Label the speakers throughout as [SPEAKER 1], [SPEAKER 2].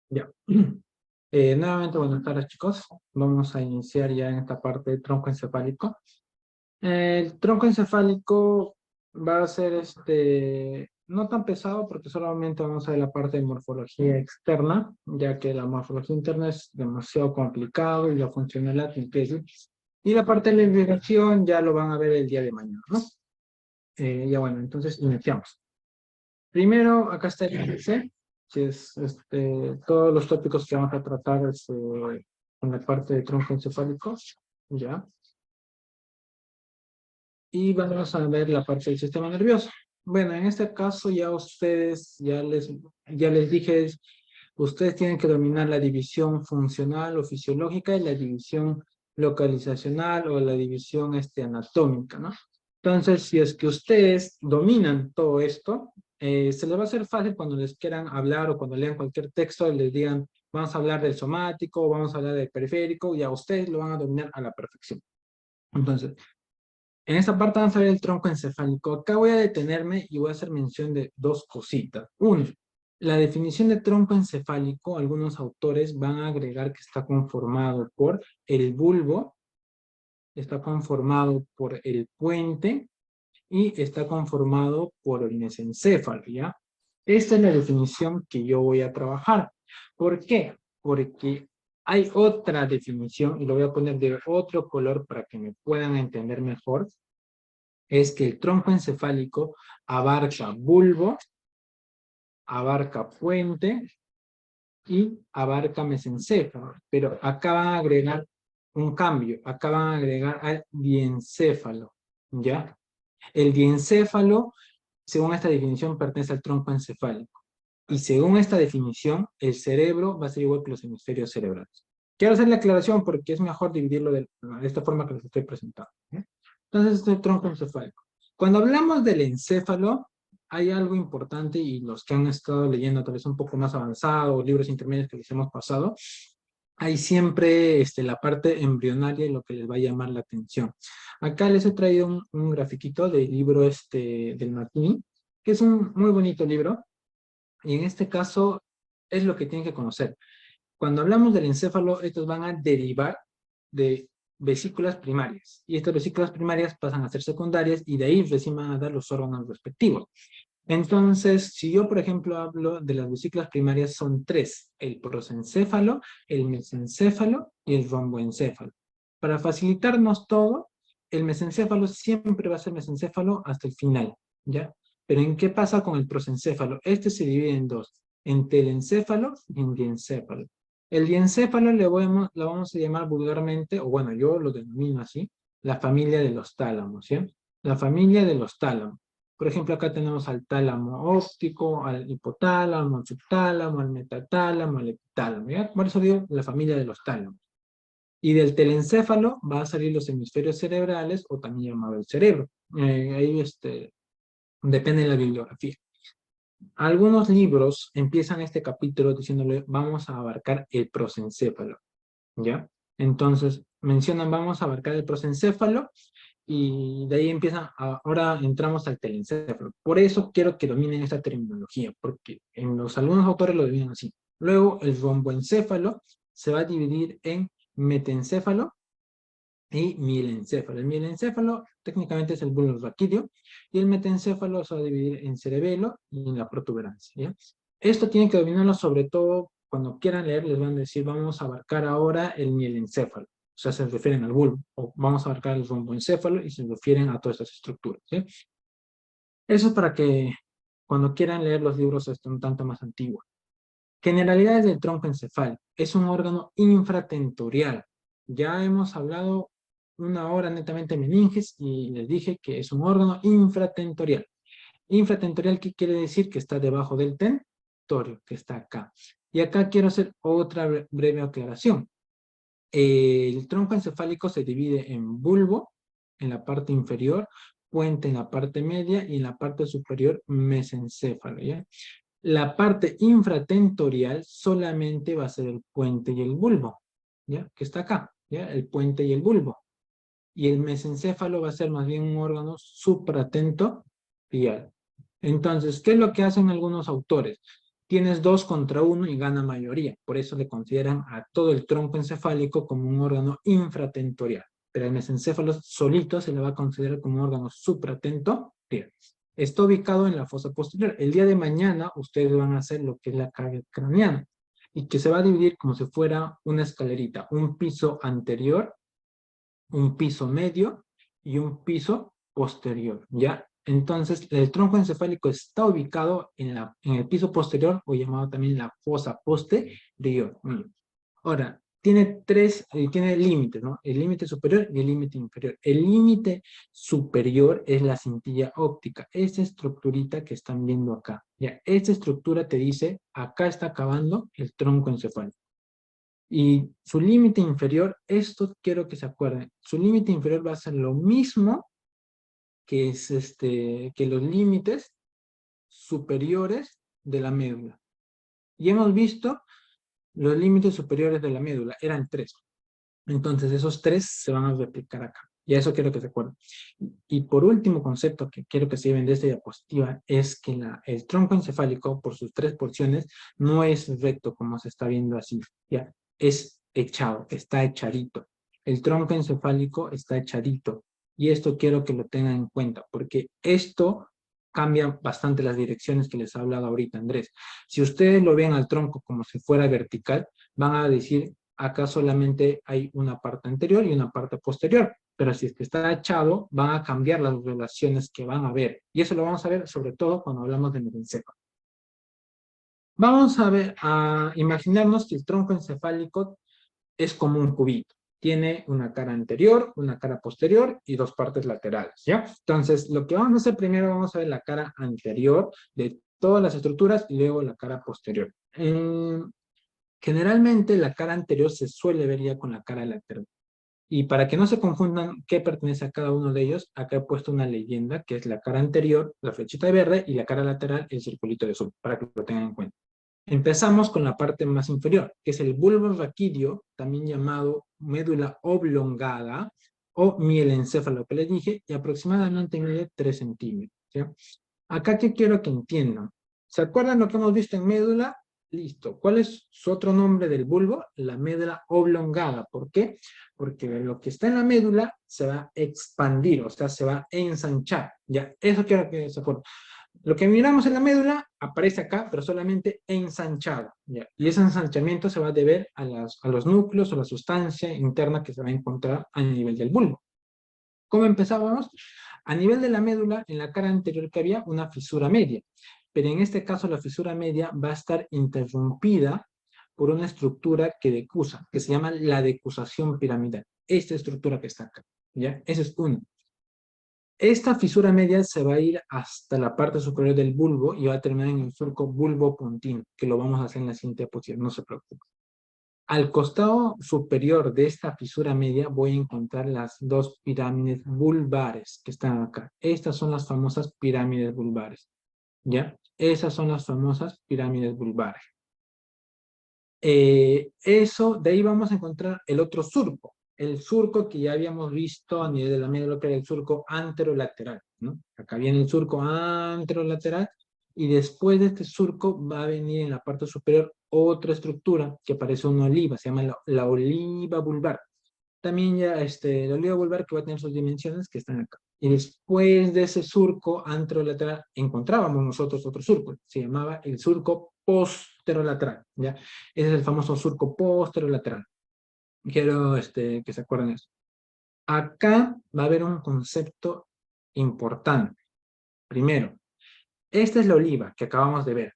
[SPEAKER 1] Ya. Nuevamente, buenas tardes, chicos. Vamos a iniciar ya en esta parte del tronco encefálico. El tronco encefálico va a ser no tan pesado porque solamente vamos a ver la parte de morfología externa, ya que la morfología interna es demasiado complicado y la funcionalidad tiene que decir. Y la parte de la investigación ya lo van a ver el día de mañana, ¿no? Ya bueno, entonces iniciamos. Primero, acá está el índice, que es todos los tópicos que vamos a tratar en la parte de tronco encefálico, ¿ya? Y vamos a ver la parte del sistema nervioso. Bueno, en este caso ya ustedes, ya les dije, ustedes tienen que dominar la división funcional o fisiológica y la división localizacional o la división anatómica, ¿no? Entonces, si es que ustedes dominan todo esto, se les va a hacer fácil cuando les quieran hablar o cuando lean cualquier texto, les digan, vamos a hablar del somático, vamos a hablar del periférico, y a ustedes lo van a dominar a la perfección. Entonces, en esta parte vamos a ver el tronco encefálico. Acá voy a detenerme y voy a hacer mención de dos cositas. Uno, la definición de tronco encefálico, algunos autores van a agregar que está conformado por el bulbo, está conformado por el puente y está conformado por el mesencéfalo, ¿ya? Esta es la definición que yo voy a trabajar. ¿Por qué? Porque hay otra definición, y lo voy a poner de otro color para que me puedan entender mejor, es que el tronco encefálico abarca bulbo, abarca puente y abarca mesencéfalo. Pero acá van a agregar un cambio, acá van a agregar al diencéfalo, ¿ya? El diencéfalo, según esta definición, pertenece al tronco encefálico. Y según esta definición, el cerebro va a ser igual que los hemisferios cerebrales. Quiero hacer la aclaración porque es mejor dividirlo de esta forma que les estoy presentando, ¿eh? Entonces, este es el tronco encefálico. Cuando hablamos del encéfalo, hay algo importante, y los que han estado leyendo tal vez un poco más avanzado, libros intermedios que les hemos pasado, hay siempre la parte embrionaria y lo que les va a llamar la atención. Acá les he traído un grafiquito del libro del Martini, que es un muy bonito libro, y en este caso es lo que tienen que conocer. Cuando hablamos del encéfalo, estos van a derivar de vesículas primarias, y estas vesículas primarias pasan a ser secundarias, y de ahí recién van a dar los órganos respectivos. Entonces, si yo, por ejemplo, hablo de las vesículas primarias, son tres: el prosencéfalo, el mesencéfalo y el romboencéfalo. Para facilitarnos todo, el mesencéfalo siempre va a ser mesencéfalo hasta el final, ¿ya? Pero ¿en qué pasa con el prosencéfalo? Este se divide en dos: en telencéfalo y en diencéfalo. El diencéfalo lo vamos a llamar vulgarmente, o bueno, yo lo denomino así, la familia de los tálamos, ¿sí? La familia de los tálamos. Por ejemplo, acá tenemos al tálamo óptico, al hipotálamo, al subtálamo, al metatálamo, al epitálamo, ¿ya? Por eso digo la familia de los tálamos. Y del telencéfalo va a salir los hemisferios cerebrales, o también llamado el cerebro. Ahí depende de la bibliografía. Algunos libros empiezan este capítulo diciéndole, vamos a abarcar el prosencéfalo, ¿ya? Entonces, mencionan, vamos a abarcar el prosencéfalo, y de ahí empiezan, ahora entramos al telencéfalo. Por eso quiero que dominen esta terminología, porque en los algunos autores lo definen así. Luego, el romboencéfalo se va a dividir en metencéfalo y mielencéfalo. El mielencéfalo técnicamente es el bulbo raquídeo, y el metencéfalo se va a dividir en cerebelo y en la protuberancia, ¿ya? Esto tienen que dominarlo, sobre todo cuando quieran leer, les van a decir, vamos a abarcar ahora el mielencéfalo. O sea, se refieren al bulbo, o vamos a abarcar el romboencéfalo y se refieren a todas estas estructuras, ¿sí? Eso es para que cuando quieran leer los libros un tanto más antiguos. Generalidades del tronco encefálico. Es un órgano infratentorial. Ya hemos hablado una hora netamente de meninges y les dije que es un órgano infratentorial. Infratentorial, ¿qué quiere decir? Que está debajo del tentorio, que está acá. Y acá quiero hacer otra breve aclaración. El tronco encefálico se divide en bulbo, en la parte inferior, puente en la parte media, y en la parte superior mesencéfalo, ¿ya? La parte infratentorial solamente va a ser el puente y el bulbo, ¿ya? Que está acá, ¿ya? El puente y el bulbo. Y el mesencéfalo va a ser más bien un órgano supratentorial. Entonces, ¿qué es lo que hacen algunos autores? tienes 2 contra 1 y gana mayoría. Por eso le consideran a todo el tronco encefálico como un órgano infratentorial. Pero el mesencéfalo solito se le va a considerar como un órgano supratentorial. Está ubicado en la fosa posterior. El día de mañana ustedes van a hacer lo que es la carga craneana y que se va a dividir como si fuera una escalerita, un piso anterior, un piso medio y un piso posterior, ¿ya? Entonces, el tronco encefálico está ubicado en el piso posterior, o llamado también la fosa posterior. Ahora, tiene límites, ¿no? El límite superior y el límite inferior. El límite superior es la cintilla óptica, esta estructurita que están viendo acá. Ya, esta estructura te dice, acá está acabando el tronco encefálico. Y su límite inferior, esto quiero que se acuerden, su límite inferior va a ser lo mismo que, que los límites superiores de la médula. Y hemos visto los límites superiores de la médula, eran 3. Entonces esos 3 se van a replicar acá. Y a eso quiero que se acuerden. Y por último concepto que quiero que se lleven de esta diapositiva es que el tronco encefálico, por sus 3 porciones, no es recto como se está viendo así. Ya, es echado, está echadito. El tronco encefálico está echadito. Y esto quiero que lo tengan en cuenta, porque esto cambia bastante las direcciones que les ha hablado ahorita Andrés. Si ustedes lo ven al tronco como si fuera vertical, van a decir, acá solamente hay una parte anterior y una parte posterior. Pero si es que está echado, van a cambiar las relaciones que van a ver. Y eso lo vamos a ver sobre todo cuando hablamos de mesencéfalo. Vamos a imaginarnos que el tronco encefálico es como un cubito. Tiene una cara anterior, una cara posterior y 2 partes laterales, ¿ya? Entonces, lo que vamos a hacer primero, vamos a ver la cara anterior de todas las estructuras y luego la cara posterior. Generalmente la cara anterior se suele ver ya con la cara lateral. Y para que no se confundan qué pertenece a cada uno de ellos, acá he puesto una leyenda que es la cara anterior, la flechita de verde, y la cara lateral, el circulito de azul, para que lo tengan en cuenta. Empezamos con la parte más inferior, que es el bulbo raquídeo, también llamado médula oblongada, o mielencéfalo que les dije, y aproximadamente mide 3 centímetros. ¿Sí? Acá, ¿qué quiero que entiendan? ¿Se acuerdan lo que hemos visto en médula? Listo. ¿Cuál es su otro nombre del bulbo? La médula oblongada. ¿Por qué? Porque lo que está en la médula se va a expandir, o sea, se va a ensanchar. Ya, eso quiero que se acuerden. Lo que miramos en la médula aparece acá, pero solamente ensanchado. ¿Ya? Y ese ensanchamiento se va a deber a los núcleos o la sustancia interna que se va a encontrar a nivel del bulbo. ¿Cómo empezábamos? A nivel de la médula, en la cara anterior que había una fisura media, pero en este caso la fisura media va a estar interrumpida por una estructura que decusa, que se llama la decusación piramidal. Esta estructura que está acá, ¿ya? Ese es uno. Esta fisura media se va a ir hasta la parte superior del bulbo y va a terminar en el surco bulbo-puntino, que lo vamos a hacer en la siguiente diapositiva, no se preocupen. Al costado superior de esta fisura media voy a encontrar las 2 pirámides vulvares que están acá. Estas son las famosas pirámides vulvares. ¿Ya? Esas son las famosas pirámides vulvares. De ahí vamos a encontrar el otro surco. El surco que ya habíamos visto a nivel de la médula, que era el surco anterolateral, ¿no? Acá viene el surco anterolateral y después de este surco va a venir en la parte superior otra estructura que parece una oliva, se llama la oliva vulvar. También ya la oliva vulvar que va a tener sus dimensiones que están acá. Y después de ese surco anterolateral encontrábamos nosotros otro surco, se llamaba el surco posterolateral, ¿ya? Ese es el famoso surco posterolateral. Quiero que se acuerden de eso. Acá va a haber un concepto importante. Primero, esta es la oliva que acabamos de ver.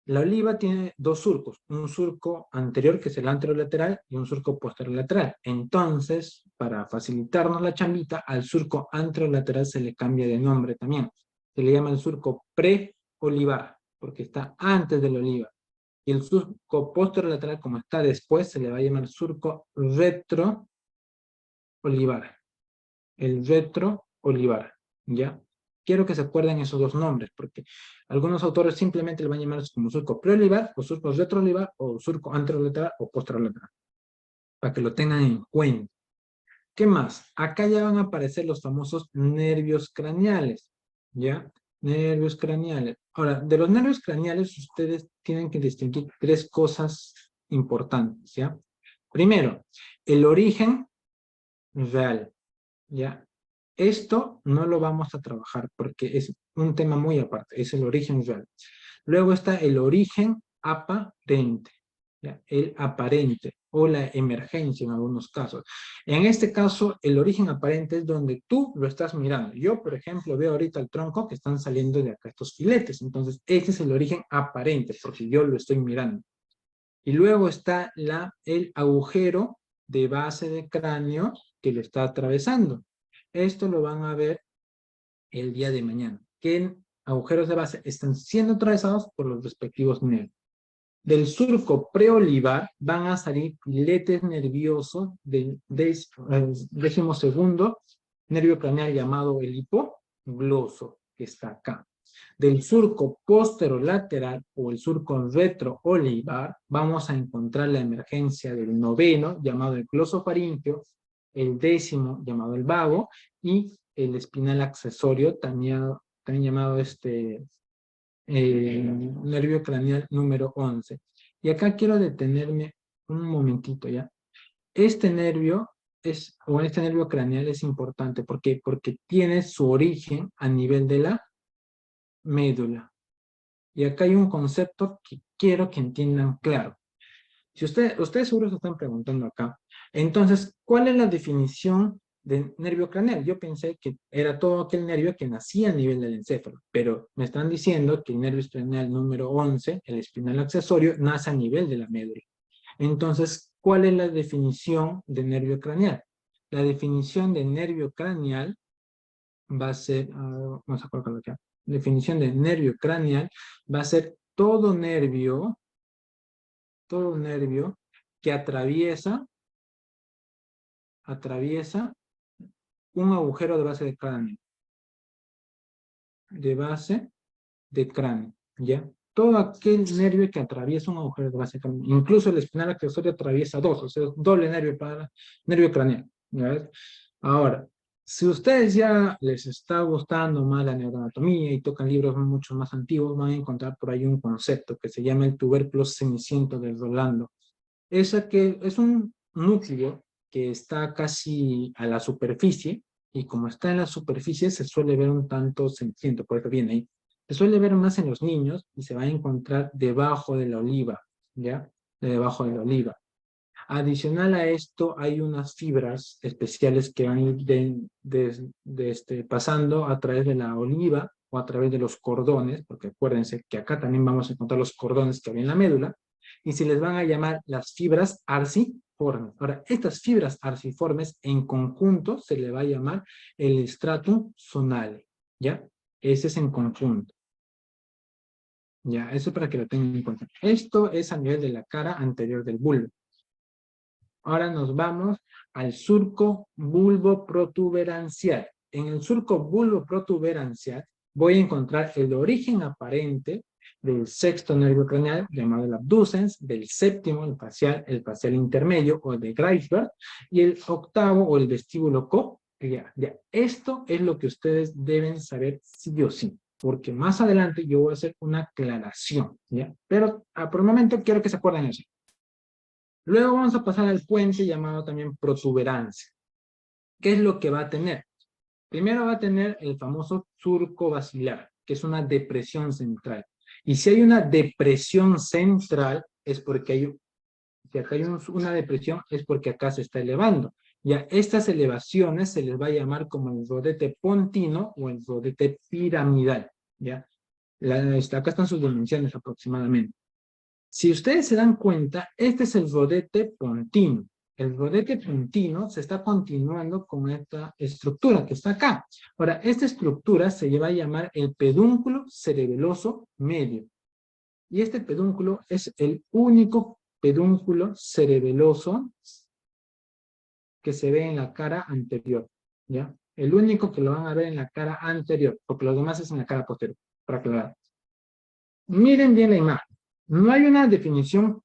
[SPEAKER 1] La oliva tiene 2 surcos, un surco anterior que es el anterolateral y un surco posterolateral. Entonces, para facilitarnos la chambita, al surco anterolateral se le cambia de nombre también. Se le llama el surco pre-olivar, porque está antes de la oliva. Y el surco posterolateral, como está después, se le va a llamar surco retro-olivar. El retro-olivar, ¿ya? Quiero que se acuerden esos 2 nombres, porque algunos autores simplemente le van a llamar como surco preolivar, o surco retroolivar, o surco anterolateral o posterolateral, para que lo tengan en cuenta. ¿Qué más? Acá ya van a aparecer los famosos nervios craneales, ¿ya? Nervios craneales. Ahora, de los nervios craneales, ustedes tienen que distinguir tres cosas importantes, ¿ya? Primero, el origen real, ¿ya? Esto no lo vamos a trabajar porque es un tema muy aparte, es el origen real. Luego está el origen aparente, ¿ya? El aparente o la emergencia en algunos casos. En este caso, el origen aparente es donde tú lo estás mirando. Yo, por ejemplo, veo ahorita el tronco que están saliendo de acá estos filetes. Entonces, este es el origen aparente porque yo lo estoy mirando. Y luego está el agujero de base de cráneo que lo está atravesando. Esto lo van a ver el día de mañana, que agujeros de base están siendo atravesados por los respectivos nervios. Del surco preolivar van a salir filetes nerviosos del 12º nervio craneal llamado el hipogloso, que está acá. Del surco posterolateral o el surco retroolivar vamos a encontrar la emergencia del 9º llamado el glosofaríngeo, el 10º llamado el vago y el espinal accesorio también llamado nervio craneal número 11. Y acá quiero detenerme un momentito, ¿ya? Este nervio este nervio craneal es importante. ¿Por qué? Porque tiene su origen a nivel de la médula. Y acá hay un concepto que quiero que entiendan claro. Si ustedes seguro se están preguntando acá, entonces, ¿cuál es la definición de nervio craneal? Yo pensé que era todo aquel nervio que nacía a nivel del encéfalo, pero me están diciendo que el nervio craneal número 11, el espinal accesorio, nace a nivel de la médula. Entonces, ¿cuál es la definición de nervio craneal? La definición de nervio craneal va a ser, vamos a colocarlo acá, definición de nervio craneal va a ser todo nervio que atraviesa un agujero de base de cráneo. De base de cráneo, ¿ya? Todo aquel nervio que atraviesa un agujero de base de cráneo. Incluso el espinal accesorio atraviesa dos, o sea, doble nervio para nervio craneal, ¿ya ves? Ahora, si ustedes ya les está gustando más la neuroanatomía y tocan libros mucho más antiguos, van a encontrar por ahí un concepto que se llama el tubérculo ceniciento de Rolando. Que es un núcleo que está casi a la superficie, y como está en la superficie se suele ver un tanto ceniciento, por eso viene ahí. Se suele ver más en los niños y se va a encontrar debajo de la oliva, ¿ya? Debajo de la oliva. Adicional a esto, hay unas fibras especiales que van pasando a través de la oliva o a través de los cordones, porque acuérdense que acá también vamos a encontrar los cordones que había en la médula, y se les van a llamar las fibras arciformes. Ahora, estas fibras arciformes en conjunto se le va a llamar el stratum zonale, ¿ya? Ese es en conjunto. Ya, eso para que lo tengan en cuenta. Esto es a nivel de la cara anterior del bulbo. Ahora nos vamos al surco bulboprotuberancial. En el surco bulboprotuberancial voy a encontrar el origen aparente del sexto nervio craneal, llamado el abducens, del séptimo, el facial intermedio, o el de Greifswald, y el octavo, o el vestíbulo coclear. Ya, esto es lo que ustedes deben saber sí o sí, porque más adelante yo voy a hacer una aclaración, ¿ya? Pero por el momento quiero que se acuerden eso. Luego vamos a pasar al puente llamado también protuberancia. ¿Qué es lo que va a tener? Primero va a tener el famoso surco basilar, que es una depresión central. Y si hay una depresión central, es porque si acá hay una depresión, es porque acá se está elevando. Ya estas elevaciones se les va a llamar como el rodete pontino o el rodete piramidal. ¿Ya? Acá están sus dimensiones aproximadamente. Si ustedes se dan cuenta, este es el rodete pontino. El rodete pontino se está continuando con esta estructura que está acá. Ahora, esta estructura se va a llamar el pedúnculo cerebeloso medio. Y este pedúnculo es el único pedúnculo cerebeloso que se ve en la cara anterior. ¿Ya? El único que lo van a ver en la cara anterior, porque los demás es en la cara posterior, para aclarar. Miren bien la imagen. No hay una definición,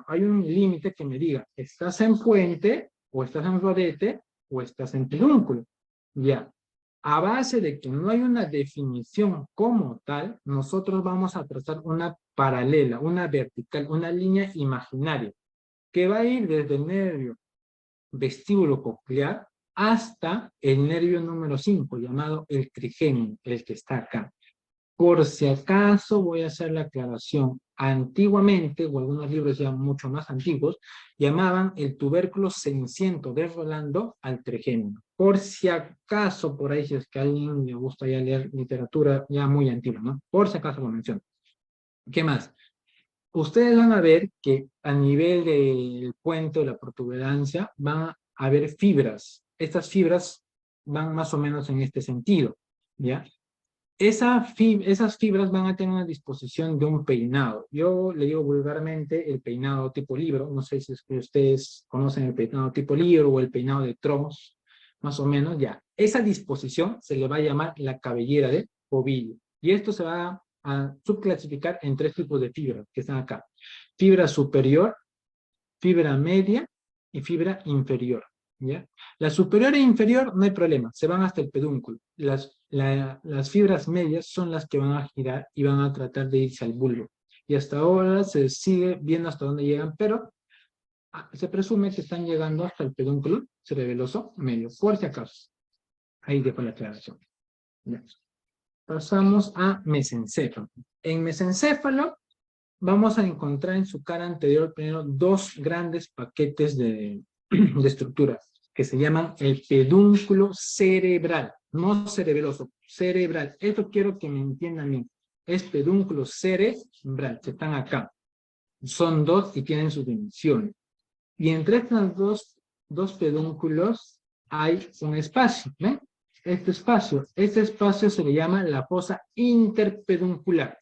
[SPEAKER 1] hay un límite que me diga, estás en puente, o estás en rodete, o estás en pedúnculo. Ya. A base de que no hay una definición como tal, nosotros vamos a trazar una paralela, una vertical, una línea imaginaria, que va a ir desde el nervio vestíbulo coclear hasta el nervio número 5, llamado el trigémino, el que está acá. Por si acaso voy a hacer la aclaración. Antiguamente, o algunos libros ya mucho más antiguos, llamaban el tubérculo ceniciento de Rolando al trigémino. Por si acaso, por ahí, si es que a alguien le gusta ya leer literatura ya muy antigua, ¿no? Por si acaso lo menciono. ¿Qué más? Ustedes van a ver que a nivel del puente o la protuberancia van a haber fibras. Estas fibras van más o menos en este sentido, ¿ya? Esas fibras van a tener una disposición de un peinado. Yo le digo vulgarmente el peinado tipo libro. No sé si es que ustedes conocen el peinado tipo libro o el peinado de tromos, más o menos, ya. Esa disposición se le va a llamar la cabellera de ovillo. Y esto se va a subclasificar en 3 tipos de fibras que están acá. Fibra superior, fibra media y fibra inferior. ¿Ya? La superior e inferior no hay problema, se van hasta el pedúnculo. Las fibras medias son las que van a girar y van a tratar de irse al bulbo. Y hasta ahora se sigue viendo hasta dónde llegan, pero se presume que están llegando hasta el pedúnculo cerebeloso medio, por si acaso. Ahí dejo la aclaración. ¿Ya? Pasamos a mesencéfalo. En mesencéfalo vamos a encontrar en su cara anterior primero 2 grandes paquetes de estructuras que se llaman el pedúnculo cerebral, no cerebeloso, cerebral. Esto quiero que me entiendan bien. Es pedúnculo cerebral, que están acá. Son 2 y tienen sus dimensiones. Y entre estas dos pedúnculos hay un espacio, ¿ven? Este espacio se le llama la fosa interpeduncular.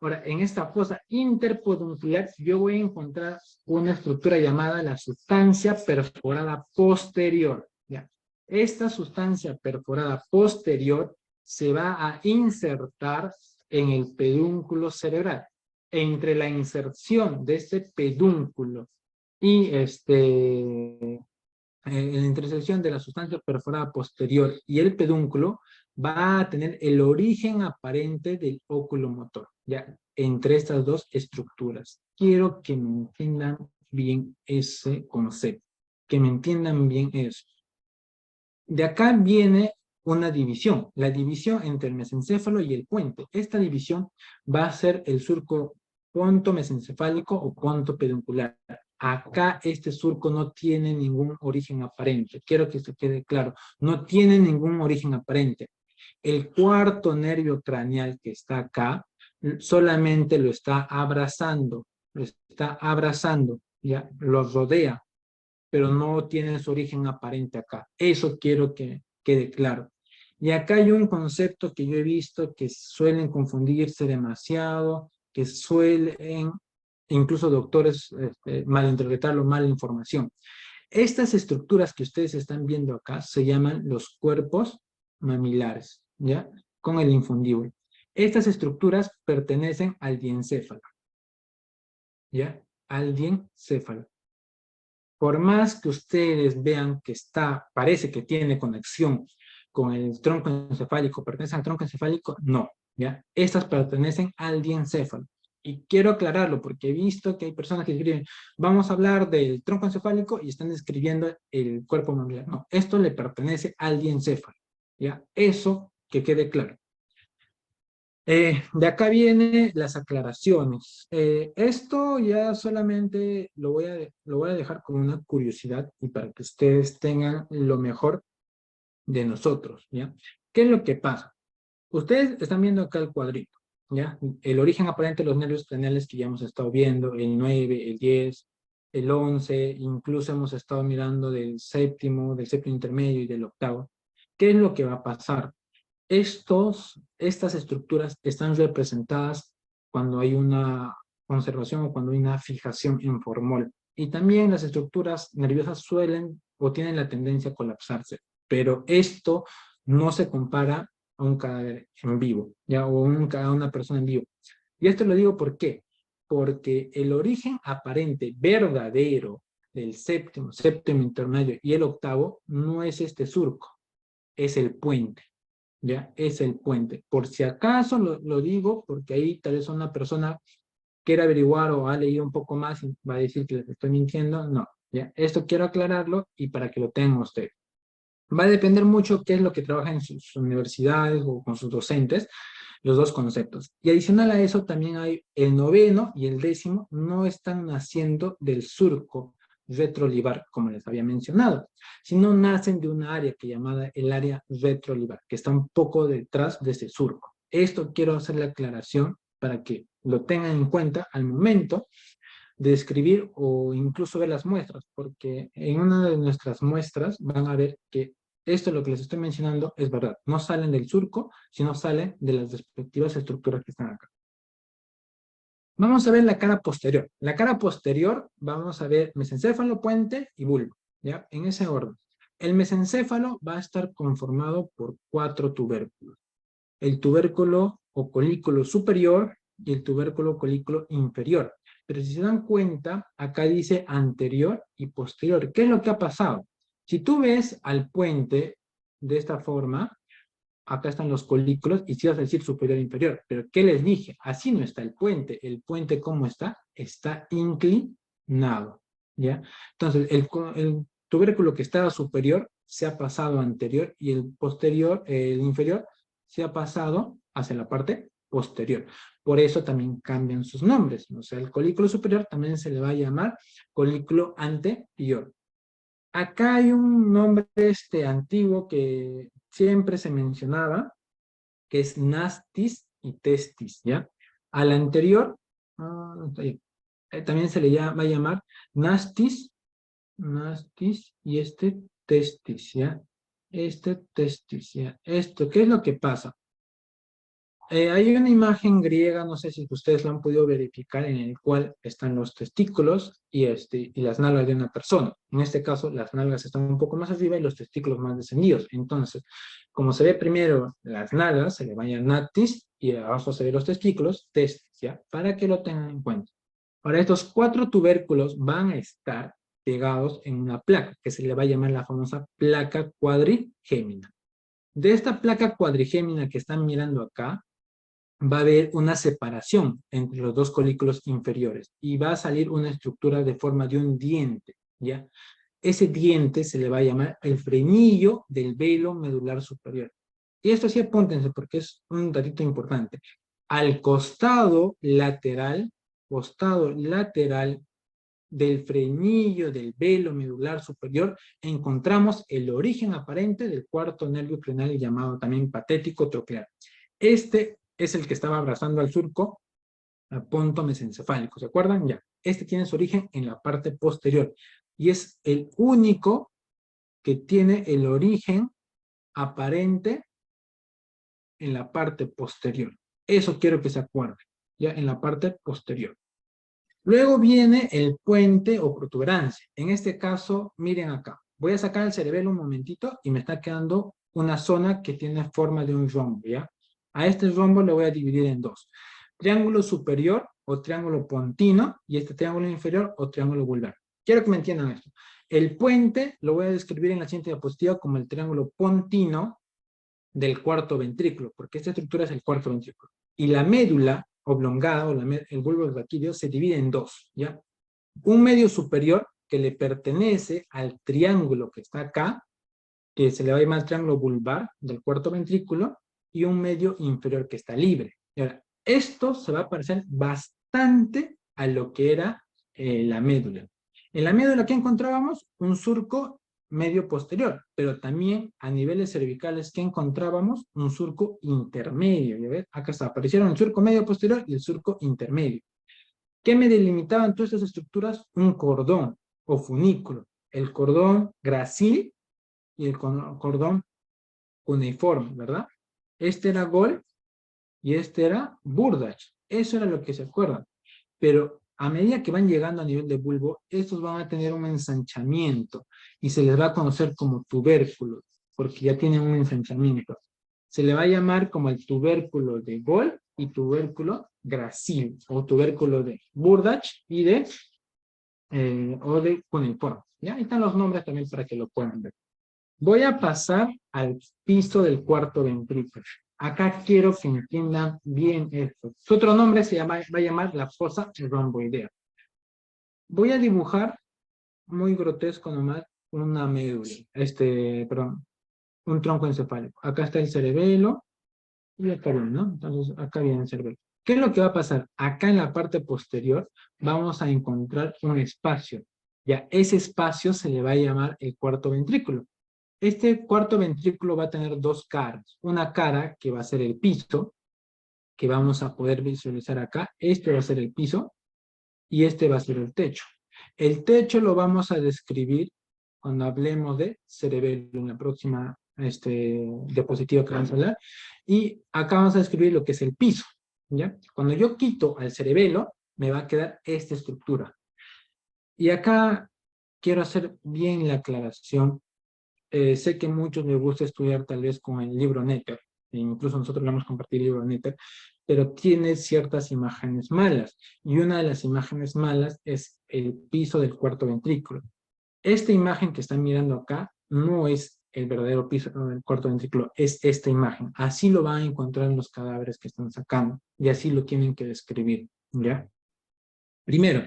[SPEAKER 1] Ahora, en esta fosa interpeduncular yo voy a encontrar una estructura llamada la sustancia perforada posterior. ¿Ya? Esta sustancia perforada posterior se va a insertar en el pedúnculo cerebral. Entre la inserción de este pedúnculo y la intersección de la sustancia perforada posterior y el pedúnculo va a tener el origen aparente del óculo motor, ya, entre estas 2 estructuras. Quiero que me entiendan bien ese concepto, que me entiendan bien eso. De acá viene una división, la división entre el mesencéfalo y el puente. Esta división va a ser el surco ponto mesencefálico o ponto peduncular. Acá este surco no tiene ningún origen aparente. Quiero que se quede claro. No tiene ningún origen aparente. El cuarto nervio craneal que está acá solamente lo está abrazando. Ya, lo rodea, pero no tiene su origen aparente acá. Eso quiero que quede claro. Y acá hay un concepto que yo he visto que suelen confundirse demasiado, que suelen incluso doctores malinterpretarlo, mala información. Estas estructuras que ustedes están viendo acá se llaman los cuerpos mamilares, ¿ya? Con el infundíbulo. Estas estructuras pertenecen al diencéfalo, ¿ya? Al diencéfalo. Por más que ustedes vean que parece que tiene conexión con el tronco encefálico, pertenece al tronco encefálico, no, ¿ya? Estas pertenecen al diencéfalo. Y quiero aclararlo porque he visto que hay personas que escriben, vamos a hablar del tronco encefálico y están describiendo el cuerpo mamilar. No, esto le pertenece al diencéfalo, ¿ya? Eso que quede claro. De acá vienen las aclaraciones. Esto ya solamente lo voy a dejar como una curiosidad y para que ustedes tengan lo mejor de nosotros, ¿ya? ¿Qué es lo que pasa? Ustedes están viendo acá el cuadrito, ¿ya? El origen aparente de los nervios craneales que ya hemos estado viendo, el 9, el 10, el 11, incluso hemos estado mirando del séptimo intermedio y del octavo. ¿Qué es lo que va a pasar? Estas estructuras están representadas cuando hay una conservación o cuando hay una fijación en formol. Y también las estructuras nerviosas suelen o tienen la tendencia a colapsarse. Pero esto no se compara a un cadáver en vivo, ¿ya? O a una persona en vivo. Y esto lo digo ¿por qué? Porque el origen aparente verdadero del séptimo intermedio y el octavo no es este surco, es el puente. ¿ya? Es el puente. Por si acaso lo digo, porque ahí tal vez una persona quiere averiguar o ha leído un poco más y va a decir que les estoy mintiendo. No, ¿ya? Esto quiero aclararlo y para que lo tengan ustedes. Va a depender mucho qué es lo que trabaja en sus universidades o con sus docentes, los dos conceptos. Y adicional a eso también hay el noveno y el décimo, no están naciendo del surco retrolivar, como les había mencionado, sino nacen de una área que llamada el área retrolivar, que está un poco detrás de ese surco. Esto quiero hacer la aclaración para que lo tengan en cuenta al momento de escribir o incluso ver las muestras, porque en una de nuestras muestras van a ver que esto, lo que les estoy mencionando, es verdad. No salen del surco, sino salen de las respectivas estructuras que están acá. Vamos a ver la cara posterior. La cara posterior, vamos a ver mesencéfalo, puente y bulbo, ¿ya? En ese orden. El mesencéfalo va a estar conformado por 4 tubérculos. El tubérculo o colículo superior y el tubérculo colículo inferior. Pero si se dan cuenta, acá dice anterior y posterior. ¿Qué es lo que ha pasado? Si tú ves al puente de esta forma, acá están los colículos y si vas a decir superior e inferior. Pero ¿qué les dije? Así no está el puente. El puente, ¿cómo está? Está inclinado, ¿ya? Entonces, el tubérculo que estaba superior se ha pasado a anterior y el posterior, el inferior, se ha pasado hacia la parte posterior. Por eso también cambian sus nombres. O sea, el colículo superior también se le va a llamar colículo anterior. Acá hay un nombre antiguo que siempre se mencionaba, que es nastis y testis, ¿ya? Al anterior, también se le va a llamar nastis, y testis, ¿ya? Testis, ¿ya? Esto, ¿qué es lo que pasa? Hay una imagen griega, no sé si ustedes lo han podido verificar, en el cual están los testículos y las nalgas de una persona. En este caso, las nalgas están un poco más arriba y los testículos más descendidos. Entonces, como se ve primero las nalgas, se le llama natis, y abajo se ve los testículos, testis, ¿ya? Para que lo tengan en cuenta. Ahora, estos 4 tubérculos van a estar pegados en una placa, que se le va a llamar la famosa placa cuadrigémina. De esta placa cuadrigémina que están mirando acá, va a haber una separación entre los dos colículos inferiores y va a salir una estructura de forma de un diente, ¿ya? Ese diente se le va a llamar el frenillo del velo medular superior. Y esto sí apúntense porque es un datito importante. Al costado lateral del frenillo del velo medular superior, encontramos el origen aparente del cuarto nervio craneal llamado también patético troclear. Este es el que estaba abrazando al surco ponto mesencefálico, ¿se acuerdan? Ya, este tiene su origen en la parte posterior y es el único que tiene el origen aparente en la parte posterior. Eso quiero que se acuerden, ya en la parte posterior. Luego viene el puente o protuberancia. En este caso, miren acá. Voy a sacar el cerebelo un momentito y me está quedando una zona que tiene forma de un rombo, ¿ya? A este rombo lo voy a dividir en dos. Triángulo superior o triángulo pontino y este triángulo inferior o triángulo vulvar. Quiero que me entiendan esto. El puente lo voy a describir en la siguiente diapositiva como el triángulo pontino del cuarto ventrículo, porque esta estructura es el cuarto ventrículo. Y la médula oblongada, o el bulbo raquídeo, se divide en dos, ¿ya? Un medio superior que le pertenece al triángulo que está acá, que se le va a llamar triángulo vulvar del cuarto ventrículo, y un medio inferior que está libre. Y ahora, esto se va a parecer bastante a lo que era la médula. En la médula, ¿qué encontrábamos? Un surco medio posterior, pero también a niveles cervicales, ¿qué encontrábamos? Un surco intermedio. ¿Ya ves? Acá está, aparecieron el surco medio posterior y el surco intermedio. ¿Qué me delimitaban todas estas estructuras? Un cordón o funículo. El cordón gracil y el cordón cuneiforme, ¿verdad? Este era Gold y este era Burdach. Eso era lo que se acuerdan. Pero a medida que van llegando a nivel de bulbo, estos van a tener un ensanchamiento y se les va a conocer como tubérculos, porque ya tienen un ensanchamiento. Se le va a llamar como el tubérculo de Gold y tubérculo gracil, o tubérculo de Burdach y o de cuneiforme. ¿Ya? Ahí están los nombres también para que lo puedan ver. Voy a pasar al piso del cuarto ventrículo. Acá quiero que entiendan bien esto. Su otro nombre va a llamar la fosa romboidea. Voy a dibujar, muy grotesco nomás, una médula, perdón, un tronco encefálico. Acá está el cerebelo y acá viene, ¿no? Entonces, acá viene el cerebelo. ¿Qué es lo que va a pasar? Acá en la parte posterior vamos a encontrar un espacio. Ya, ese espacio se le va a llamar el cuarto ventrículo. Este cuarto ventrículo va a tener dos caras. Una cara que va a ser el piso, que vamos a poder visualizar acá. Este va a ser el piso y este va a ser el techo. El techo lo vamos a describir cuando hablemos de cerebelo en la próxima diapositiva que vamos a hablar. Y acá vamos a describir lo que es el piso, ¿ya? Cuando yo quito al cerebelo, me va a quedar esta estructura. Y acá quiero hacer bien la aclaración. Sé que muchos les gusta estudiar tal vez con el libro Netter, e incluso nosotros le hemos compartido el libro Netter, pero tiene ciertas imágenes malas, y una de las imágenes malas es el piso del cuarto ventrículo. Esta imagen que están mirando acá no es el verdadero piso del cuarto ventrículo, es esta imagen. Así lo van a encontrar en los cadáveres que están sacando, y así lo tienen que describir, ¿ya? Primero,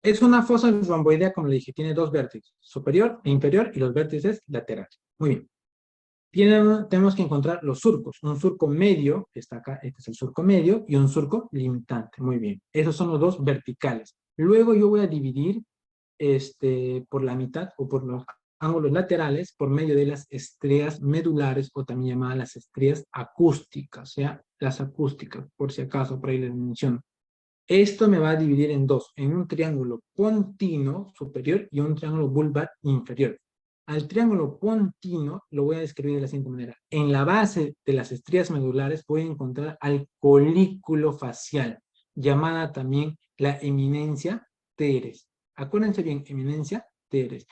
[SPEAKER 1] es una fosa romboidea, como le dije, tiene dos vértices, superior e inferior, y los vértices laterales. Muy bien. Tenemos que encontrar los surcos. Un surco medio, que está acá, este es el surco medio, y un surco limitante. Muy bien. Esos son los dos verticales. Luego yo voy a dividir por la mitad o por los ángulos laterales por medio de las estrías medulares, o también llamadas las estrías acústicas, ¿ya? Las acústicas, por si acaso, por ahí les menciono. Esto me va a dividir en dos, en un triángulo pontino superior y un triángulo bulbar inferior. Al triángulo pontino lo voy a describir de la siguiente manera. En la base de las estrías medulares voy a encontrar al colículo facial, llamada también la eminencia teres. Acuérdense bien, eminencia teres.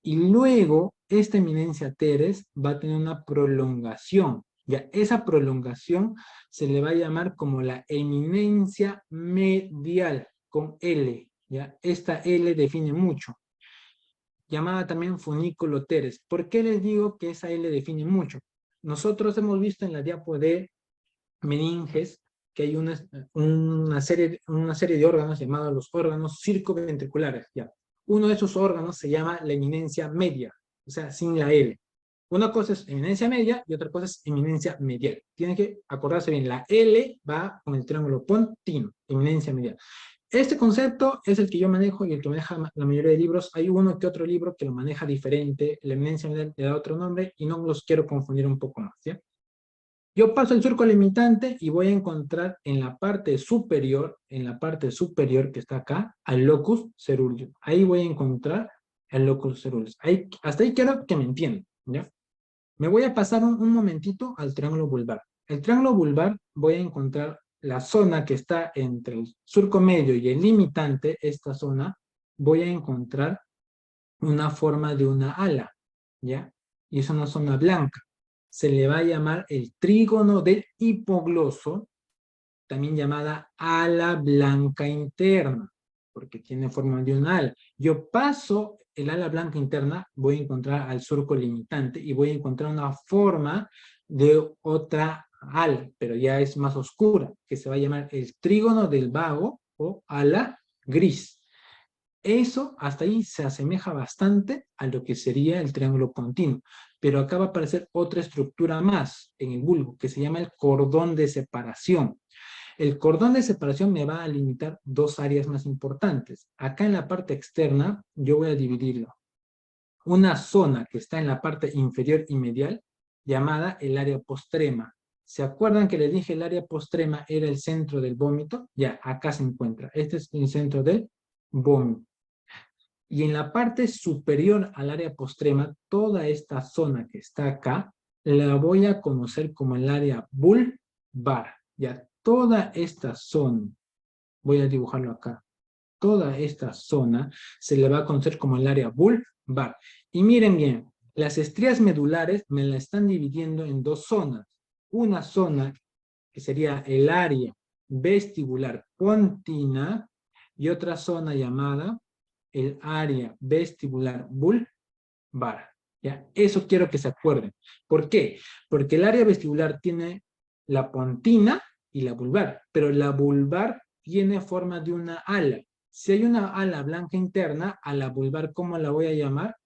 [SPEAKER 1] Y luego, esta eminencia teres va a tener una prolongación. Ya, esa prolongación se le va a llamar como la eminencia medial, con L. ¿Ya? Esta L define mucho. Llamada también funículo teres. ¿Por qué les digo que esa L define mucho? Nosotros hemos visto en la diapo de meninges que hay una serie de órganos llamados los órganos circunventriculares. ¿Ya? Uno de esos órganos se llama la eminencia media, o sea, sin la L. Una cosa es eminencia media y otra cosa es eminencia medial. Tienen que acordarse bien, la L va con el triángulo pontino, eminencia medial. Este concepto es el que yo manejo y el que maneja la mayoría de libros. Hay uno que otro libro que lo maneja diferente, la eminencia medial le da otro nombre y no los quiero confundir un poco más, ¿sí? Yo paso el surco limitante y voy a encontrar en la parte superior que está acá, al locus ceruleus. Ahí voy a encontrar el locus ceruleus. Hasta ahí quiero que me entiendan, ¿ya? Me voy a pasar un momentito al triángulo vulvar. El triángulo vulvar voy a encontrar la zona que está entre el surco medio y el limitante, esta zona, voy a encontrar una forma de una ala, ¿ya? Y es una zona blanca. Se le va a llamar el trígono del hipogloso, también llamada ala blanca interna, porque tiene forma de un ala. Yo paso el ala blanca interna, voy a encontrar al surco limitante y voy a encontrar una forma de otra ala, pero ya es más oscura, que se va a llamar el trígono del vago o ala gris. Eso hasta ahí se asemeja bastante a lo que sería el triángulo pontino, pero acá va a aparecer otra estructura más en el bulbo que se llama el cordón de separación. El cordón de separación me va a limitar dos áreas más importantes. Acá en la parte externa yo voy a dividirlo. Una zona que está en la parte inferior y medial llamada el área postrema. ¿Se acuerdan que les dije el área postrema era el centro del vómito? Ya, acá se encuentra. Este es el centro del vómito. Y en la parte superior al área postrema, toda esta zona que está acá, la voy a conocer como el área vulvar. Ya, toda esta zona, voy a dibujarlo acá, toda esta zona se le va a conocer como el área vulvar. Y miren bien, las estrías medulares me la están dividiendo en dos zonas. Una zona que sería el área vestibular pontina y otra zona llamada el área vestibular vulvar. ¿Ya? Eso quiero que se acuerden. ¿Por qué? Porque el área vestibular tiene la pontina y la vulvar, pero la vulvar tiene forma de una ala. Si hay una ala blanca interna, a la vulvar, ¿cómo la voy a llamar?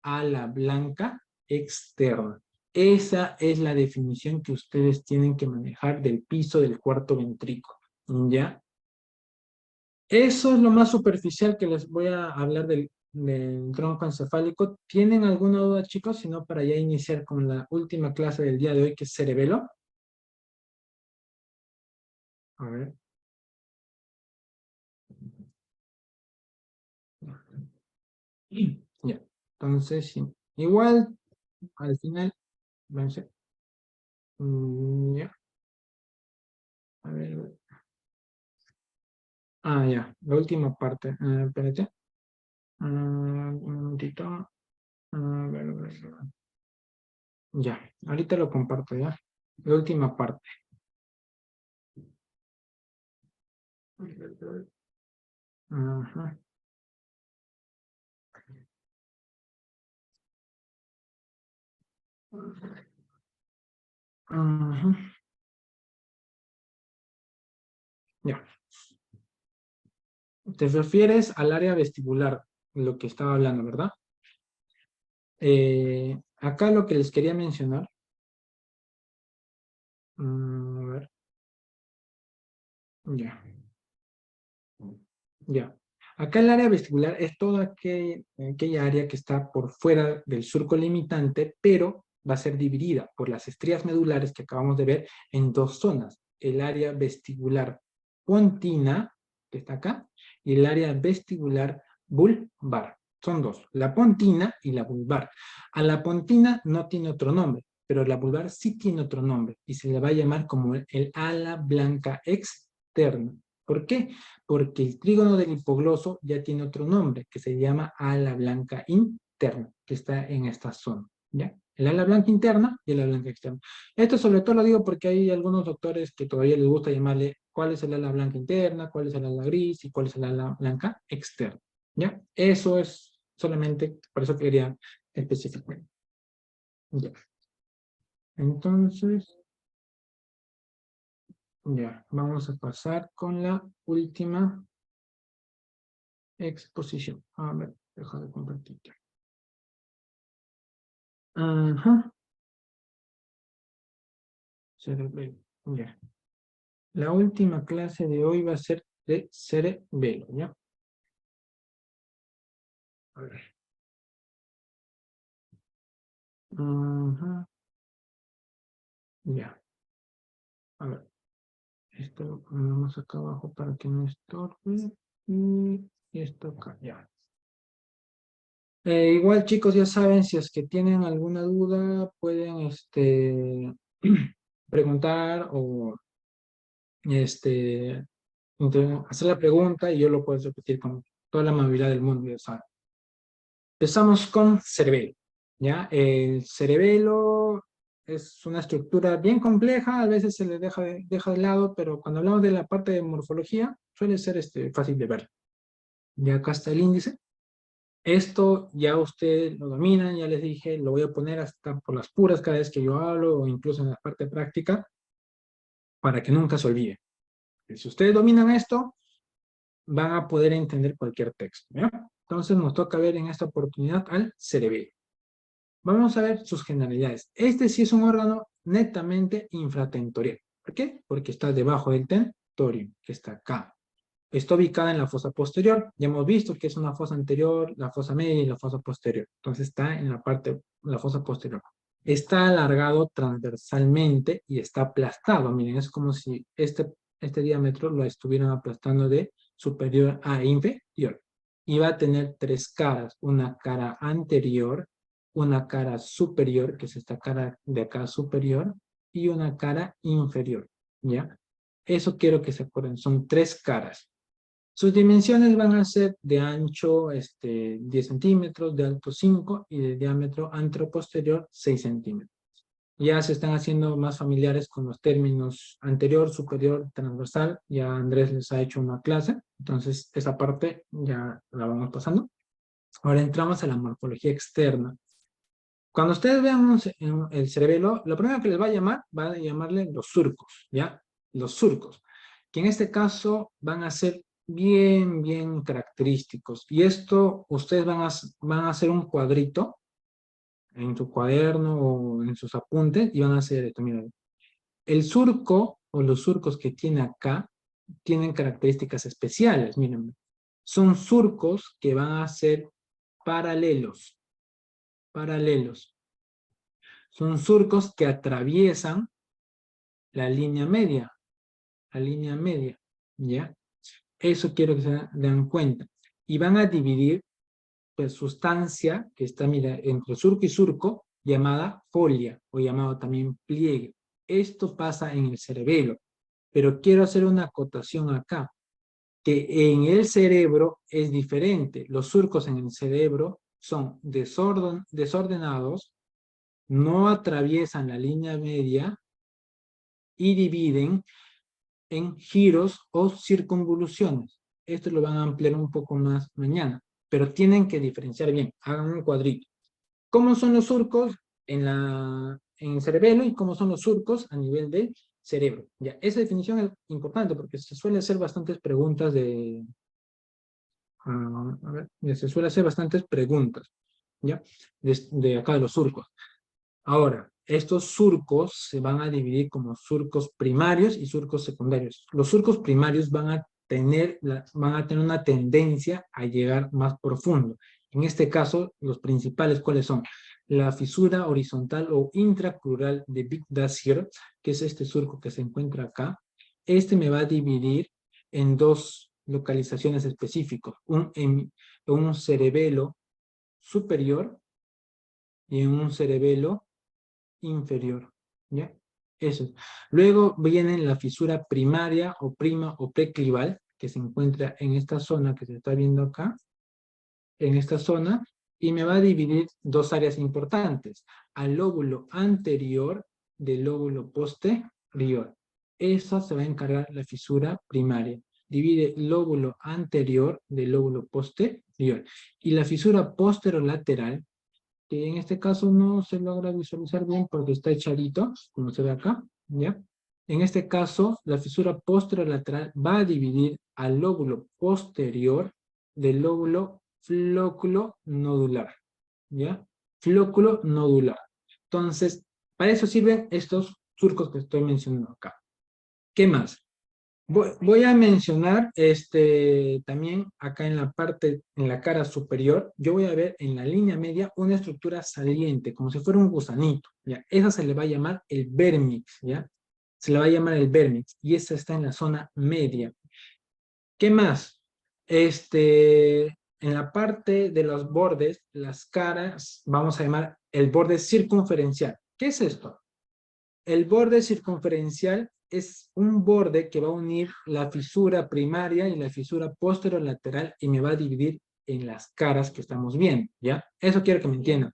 [SPEAKER 1] Ala blanca externa. Esa es la definición que ustedes tienen que manejar del piso del cuarto ventrículo. ¿Ya? Eso es lo más superficial que les voy a hablar del tronco encefálico. ¿Tienen alguna duda, chicos? Si no, para ya iniciar con la última clase del día de hoy, que es cerebelo. A ver. Ya. Entonces, sí. Igual, al final, vamos a ya. A ver. Ah, ya. La última parte. Espérate. Un momentito. A ver. Ya. Ahorita lo comparto, ya. La última parte. Ajá. Ajá. Ya. Te refieres al área vestibular, lo que estaba hablando, ¿verdad? Acá lo que les quería mencionar, a ver, ya, ya. Acá el área vestibular es toda aquella área que está por fuera del surco limitante, pero va a ser dividida por las estrías medulares que acabamos de ver en dos zonas. El área vestibular pontina, que está acá, y el área vestibular vulvar. Son dos, la pontina y la vulvar. A la pontina no tiene otro nombre, pero la vulvar sí tiene otro nombre y se le va a llamar como el ala blanca externa. ¿Por qué? Porque el trígono del hipogloso ya tiene otro nombre, que se llama ala blanca interna, que está en esta zona, ¿ya? El ala blanca interna y el ala blanca externa. Esto sobre todo lo digo porque hay algunos doctores que todavía les gusta llamarle cuál es el ala blanca interna, cuál es el ala gris y cuál es el ala blanca externa, ¿ya? Eso es solamente, por eso quería especificar. Ya. Entonces, ya, vamos a pasar con la última exposición. A ver, deja de compartir. Ajá, cerebelo. Ya. La última clase de hoy va a ser de cerebelo, ¿ya? A ver. Ajá, ya. A ver. Esto lo ponemos acá abajo para que no estorbe. Y esto acá, ya. Igual, chicos, ya saben, si es que tienen alguna duda, pueden preguntar o hacer la pregunta y yo lo puedo repetir con toda la amabilidad del mundo, ya saben. Empezamos con cerebelo, ¿ya? El cerebelo es una estructura bien compleja, a veces se le deja de lado, pero cuando hablamos de la parte de morfología, suele ser fácil de ver. Ya acá está el índice. Esto ya ustedes lo dominan, ya les dije, lo voy a poner hasta por las puras cada vez que yo hablo o incluso en la parte práctica para que nunca se olvide. Si ustedes dominan esto, van a poder entender cualquier texto, ¿ya? Entonces nos toca ver en esta oportunidad al cerebelo. Vamos a ver sus generalidades. Este sí es un órgano netamente infratentorial. ¿Por qué? Porque está debajo del tentorium, que está acá. Está ubicada en la fosa posterior. Ya hemos visto que es una fosa anterior, la fosa media y la fosa posterior. Entonces está en la parte, la fosa posterior. Está alargado transversalmente y está aplastado. Miren, es como si este diámetro lo estuvieran aplastando de superior a inferior. Y va a tener tres caras. Una cara anterior, una cara superior, que es esta cara de acá superior, y una cara inferior. ¿Ya? Eso quiero que se acuerden. Son tres caras. Sus dimensiones van a ser de ancho 10 centímetros, de alto 5 y de diámetro anteroposterior 6 centímetros. Ya se están haciendo más familiares con los términos anterior, superior, transversal. Ya Andrés les ha hecho una clase, entonces esa parte ya la vamos pasando. Ahora entramos a la morfología externa. Cuando ustedes vean el cerebelo, lo primero que les va a llamarle los surcos, ¿ya? Los surcos, que en este caso van a ser bien, bien característicos. Y esto, ustedes van a hacer un cuadrito en su cuaderno o en sus apuntes y van a hacer esto. Miren, el surco o los surcos que tiene acá tienen características especiales, miren. Son surcos que van a ser paralelos, paralelos. Son surcos que atraviesan la línea media, ¿ya? Eso quiero que se den cuenta. Y van a dividir, pues, sustancia que está, mira, entre surco y surco, llamada folia, o llamado también pliegue. Esto pasa en el cerebelo, pero quiero hacer una acotación acá, que en el cerebro es diferente. Los surcos en el cerebro son desordenados, no atraviesan la línea media y dividen en giros o circunvoluciones. Esto lo van a ampliar un poco más mañana, pero tienen que diferenciar bien. Hagan un cuadrito. ¿Cómo son los surcos en el cerebelo y cómo son los surcos a nivel del cerebro? Ya, esa definición es importante porque se suele hacer bastantes preguntas a ver, se suele hacer bastantes preguntas, ¿ya? De acá de los surcos. Ahora, estos surcos se van a dividir como surcos primarios y surcos secundarios. Los surcos primarios van a tener una tendencia a llegar más profundo. En este caso, los principales, ¿cuáles son? La fisura horizontal o intracrural de Big Dacier, que es este surco que se encuentra acá. Este me va a dividir en dos localizaciones específicas, en un cerebelo superior y en un cerebelo inferior, ¿ya? Eso es. Luego viene la fisura primaria o prima o preclival, que se encuentra en esta zona que se está viendo acá, en esta zona, y me va a dividir dos áreas importantes, al lóbulo anterior del lóbulo posterior. Esa se va a encargar la fisura primaria. Divide lóbulo anterior del lóbulo posterior. Y la fisura posterolateral, que en este caso no se logra visualizar bien porque está echadito, como se ve acá, ¿ya? En este caso, la fisura posterolateral va a dividir al lóbulo posterior del lóbulo flóculo nodular, ¿ya? Flóculo nodular. Entonces, para eso sirven estos surcos que estoy mencionando acá. ¿Qué más? Voy a mencionar también acá en la parte, en la cara superior, yo voy a ver en la línea media una estructura saliente, como si fuera un gusanito, ¿ya? Esa se le va a llamar el vérmix, ¿ya? Se le va a llamar el vérmix, y esa está en la zona media. ¿Qué más? En la parte de los bordes, las caras, vamos a llamar el borde circunferencial. ¿Qué es esto? El borde circunferencial es un borde que va a unir la fisura primaria y la fisura posterolateral y me va a dividir en las caras que estamos viendo, ¿ya? Eso quiero que me entiendan.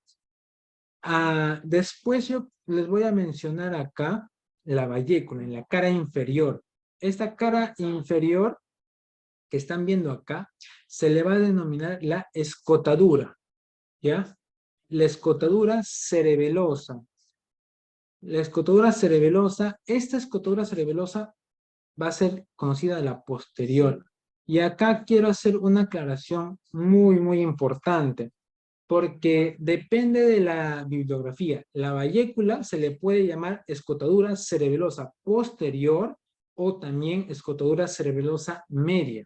[SPEAKER 1] Después yo les voy a mencionar acá la vallécula, en la cara inferior. Esta cara inferior que están viendo acá se le va a denominar la escotadura, ¿ya? La escotadura cerebelosa. La escotadura cerebelosa, esta escotadura cerebelosa va a ser conocida la posterior. Y acá quiero hacer una aclaración muy, muy importante, porque depende de la bibliografía. La vallécula se le puede llamar escotadura cerebelosa posterior o también escotadura cerebelosa media.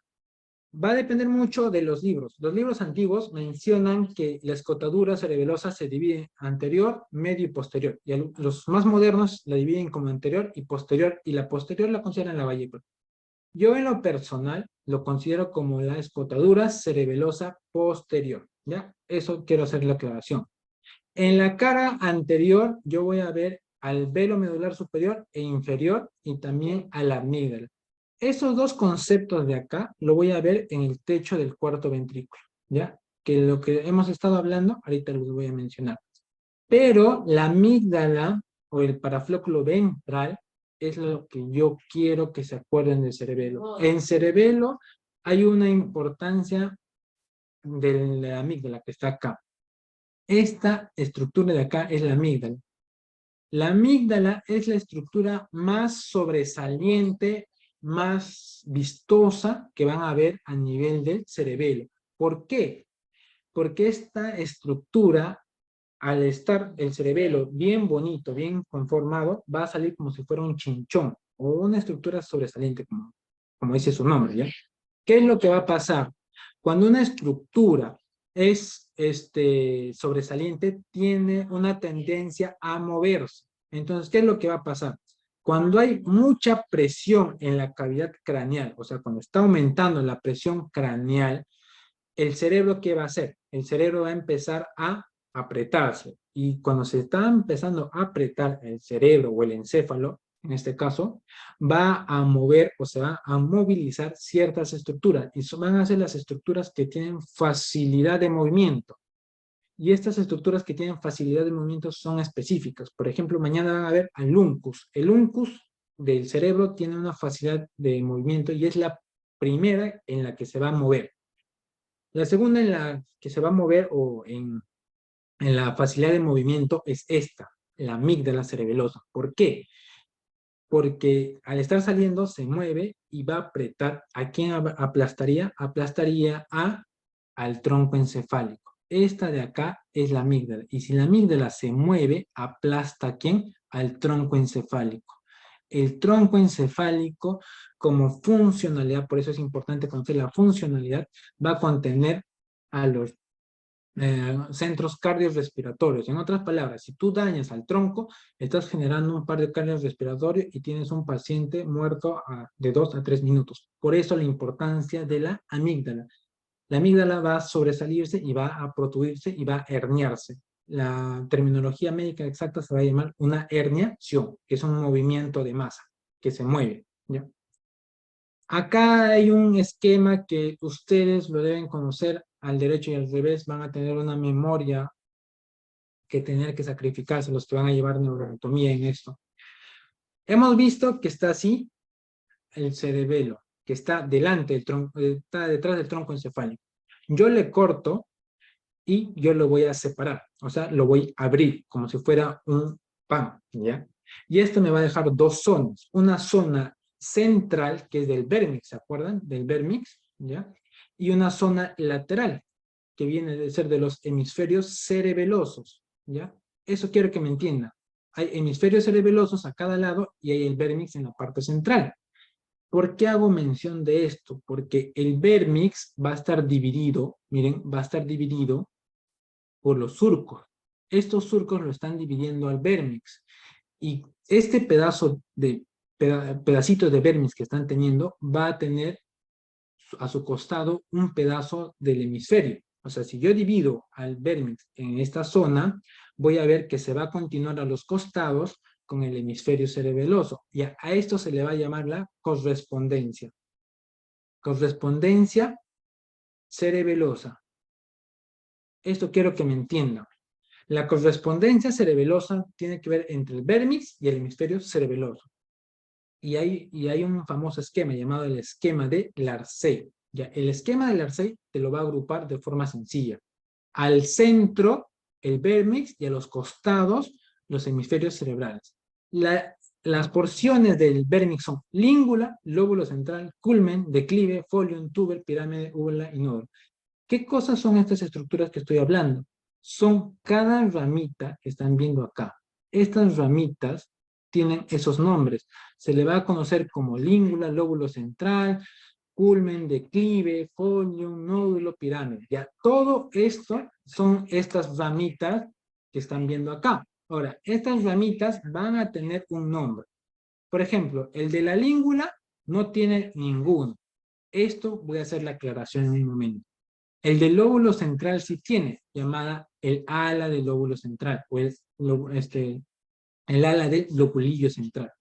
[SPEAKER 1] Va a depender mucho de los libros. Los libros antiguos mencionan que la escotadura cerebelosa se divide anterior, medio y posterior. Y los más modernos la dividen como anterior y posterior, y la posterior la consideran la vallécula. Yo en lo personal lo considero como la escotadura cerebelosa posterior, ¿ya? Eso quiero hacer la aclaración. En la cara anterior yo voy a ver al velo medular superior e inferior y también a la amígdala. Esos dos conceptos de acá lo voy a ver en el techo del cuarto ventrículo, ¿ya? Que lo que hemos estado hablando, ahorita los voy a mencionar. Pero la amígdala o el paraflóculo ventral es lo que yo quiero que se acuerden del cerebelo. En cerebelo hay una importancia de la amígdala que está acá. Esta estructura de acá es la amígdala. La amígdala es la estructura más sobresaliente, más vistosa que van a ver a nivel del cerebelo. ¿Por qué? Porque esta estructura, al estar el cerebelo bien bonito, bien conformado, va a salir como si fuera un chinchón o una estructura sobresaliente, como dice su nombre, ¿ya? ¿Qué es lo que va a pasar? Cuando una estructura es sobresaliente, tiene una tendencia a moverse. Entonces, ¿qué es lo que va a pasar? Cuando hay mucha presión en la cavidad craneal, o sea, cuando está aumentando la presión craneal, el cerebro, ¿qué va a hacer? El cerebro va a empezar a apretarse. Y cuando se está empezando a apretar el cerebro o el encéfalo, en este caso, va a mover o se va a movilizar ciertas estructuras. Y van a ser las estructuras que tienen facilidad de movimiento. Y estas estructuras que tienen facilidad de movimiento son específicas. Por ejemplo, mañana van a ver al uncus. El uncus del cerebro tiene una facilidad de movimiento y es la primera en la que se va a mover. La segunda en la que se va a mover o en la facilidad de movimiento es esta, la amígdala cerebelosa. ¿Por qué? Porque al estar saliendo se mueve y va a apretar. ¿A quién aplastaría? Aplastaría al tronco encefálico. Esta de acá es la amígdala. Y si la amígdala se mueve, aplasta ¿a quién? Al tronco encefálico. El tronco encefálico, como funcionalidad, por eso es importante conocer la funcionalidad, va a contener a los centros cardiorrespiratorios. En otras palabras, si tú dañas al tronco, estás generando un par de cardiorrespiratorios y tienes un paciente muerto de 2 a 3 minutos. Por eso la importancia de la amígdala. La amígdala va a sobresalirse y va a protruirse y va a herniarse. La terminología médica exacta se va a llamar una herniación, que es un movimiento de masa que se mueve, ¿ya? Acá hay un esquema que ustedes lo deben conocer al derecho y al revés. Van a tener una memoria que tener que sacrificarse los que van a llevar neuroanatomía en esto. Hemos visto que está así el cerebelo, que está delante del tronco, está detrás del tronco encefálico. Yo le corto y yo lo voy a separar, o sea, lo voy a abrir como si fuera un pan, ¿ya? Y esto me va a dejar dos zonas. Una zona central, que es del vérmix, ¿se acuerdan? Del vérmix, ¿ya? Y una zona lateral, que viene de ser de los hemisferios cerebelosos, ¿ya? Eso quiero que me entiendan. Hay hemisferios cerebelosos a cada lado y hay el vérmix en la parte central. ¿Por qué hago mención de esto? Porque el vérmix va a estar dividido, miren, va a estar dividido por los surcos. Estos surcos lo están dividiendo al vérmix. Y este pedacito de vérmix que están teniendo va a tener a su costado un pedazo del hemisferio. O sea, si yo divido al vérmix en esta zona, voy a ver que se va a continuar a los costados con el hemisferio cerebeloso. Y a esto se le va a llamar la correspondencia. Correspondencia cerebelosa. Esto quiero que me entiendan. La correspondencia cerebelosa tiene que ver entre el vérmix y el hemisferio cerebeloso. Y hay un famoso esquema llamado el esquema de Larcey. Ya, el esquema de Larcey te lo va a agrupar de forma sencilla. Al centro, el vérmix, y a los costados, los hemisferios cerebrales. Las porciones del vérmix son língula, lóbulo central, culmen, declive, folium, tuber, pirámide, úvula y nódulo. ¿Qué cosas son estas estructuras que estoy hablando? Son cada ramita que están viendo acá. Estas ramitas tienen esos nombres. Se le va a conocer como língula, lóbulo central, culmen, declive, folium, nódulo, pirámide. Ya, todo esto son estas ramitas que están viendo acá. Ahora, estas ramitas van a tener un nombre. Por ejemplo, el de la língula no tiene ninguno. Esto voy a hacer la aclaración en un momento. El del lóbulo central sí tiene, llamada el ala del lóbulo central, o el ala del lobulillo central.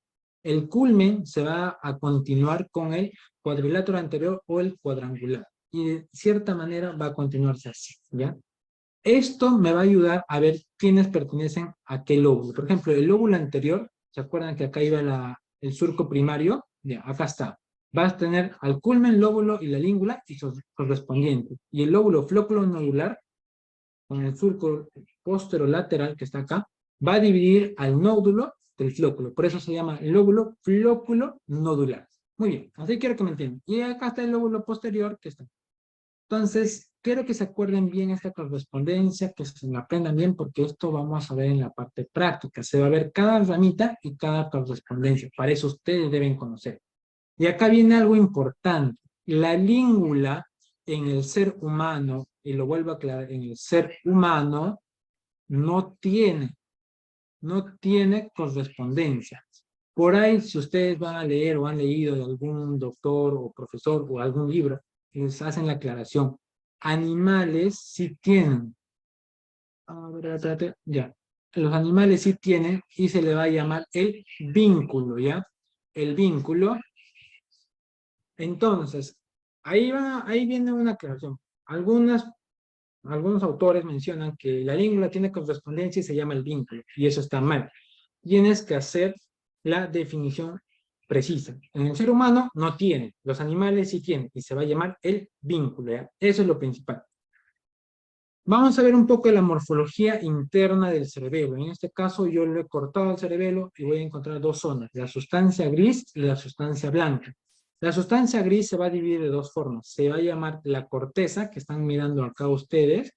[SPEAKER 1] El culmen se va a continuar con el cuadrilátero anterior o el cuadrangular. Y de cierta manera va a continuarse así, ¿ya? Esto me va a ayudar a ver quiénes pertenecen a qué lóbulo. Por ejemplo, el lóbulo anterior, ¿se acuerdan que acá iba el surco primario? Ya, acá está. Vas a tener al culmen, lóbulo y la língula y sus correspondientes. Y el lóbulo flóculo nodular, con el surco posterolateral, que está acá, va a dividir al nódulo del flóculo. Por eso se llama lóbulo flóculo nodular. Muy bien, así quiero que me entiendan. Y acá está el lóbulo posterior, que está. Entonces, quiero que se acuerden bien esta correspondencia, que se la aprendan bien, porque esto vamos a ver en la parte práctica. Se va a ver cada ramita y cada correspondencia. Para eso ustedes deben conocer. Y acá viene algo importante. La língula en el ser humano, y lo vuelvo a aclarar, en el ser humano no tiene correspondencia. Por ahí, si ustedes van a leer o han leído de algún doctor o profesor o algún libro, les hacen la aclaración. Animales sí tienen. A ver, espérate, ya. Los animales sí tienen y se le va a llamar el vínculo, ¿ya? El vínculo. Entonces, ahí viene una aclaración. Algunos autores mencionan que la língula tiene correspondencia y se llama el vínculo, y eso está mal. Tienes que hacer la definición precisa. En el ser humano no tiene, los animales sí tienen, y se va a llamar el vínculo, ¿ya? Eso es lo principal. Vamos a ver un poco de la morfología interna del cerebelo. En este caso yo lo he cortado al cerebelo y voy a encontrar dos zonas, la sustancia gris y la sustancia blanca. La sustancia gris se va a dividir de dos formas. Se va a llamar la corteza, que están mirando acá ustedes,